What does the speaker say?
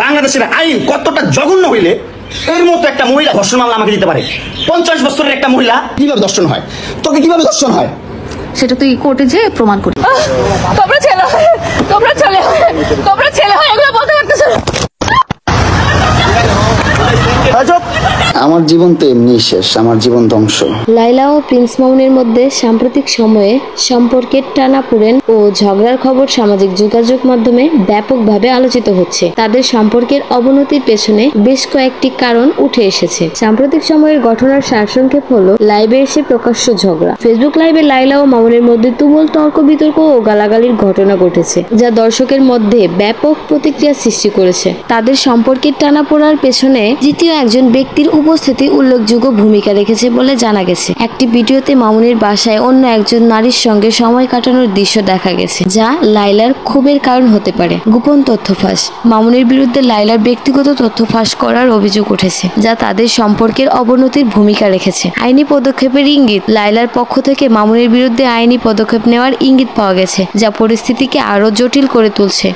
বাংলাদেশের আইন কতটা জঘন্য হইলে এর মতো একটা মহিলা ধর্ষণ মামলা আমাকে দিতে পারে? 50 বছরের একটা মহিলা কিভাবে ধর্ষণ হয়? তোকে কিভাবে ধর্ষণ হয় সেটা তুই কোর্টে যে প্রমাণ করবি। তোমরা ছেলে হয় এগুলো বলতে পারতেছ না। আমার জীবন তো এমনি শেষ, আমার জীবন ধ্বংস। লাইলা ও প্রিন্স মামুনের মধ্যে সাম্প্রতিক সময়ে সম্পর্কের টানাপোড়েন ও ঝগড়ার খবর সামাজিক যোগাযোগ মাধ্যমে ব্যাপকভাবে আলোচিত হচ্ছে। তাদের সম্পর্কের অবনতির পেছনে বেশ কয়েকটি কারণ উঠে এসেছে। সাম্প্রতিক সময়ের ঘটনার সারসংক্ষেপ হলো লাইভে এসে প্রকাশ্য ঝগড়া। ফেসবুক লাইভে লাইলা ও মামুনের মধ্যে তুমুল তর্ক বিতর্ক ও গালাগালির ঘটনা ঘটেছে, যা দর্শকের মধ্যে ব্যাপক প্রতিক্রিয়া সৃষ্টি করেছে। তাদের সম্পর্কের টানাপোড়ার পেছনে তৃতীয় একজন ব্যক্তির উপস্থিতি উল্লেখযোগ্য ভূমিকা রেখেছে বলে জানা গেছে। একটি ভিডিওতে মামুনের বাসায় অন্য একজন নারীর সঙ্গে সময় কাটানোর দৃশ্য দেখা গেছে, যা লাইলার ক্ষোভের কারণ হতে পারে। গোপন তথ্য ফাঁস। মামুনের বিরুদ্ধে লাইলার ব্যক্তিগত তথ্য ফাঁস করার অভিযোগ উঠেছে, যা তাদের সম্পর্কের অবনতির ভূমিকা রেখেছে। আইনি পদক্ষেপের ইঙ্গিত। লাইলার পক্ষ থেকে মামুনের বিরুদ্ধে আইনি পদক্ষেপ নেওয়ার ইঙ্গিত পাওয়া গেছে, যা পরিস্থিতিকে আরো জটিল করে তুলছে।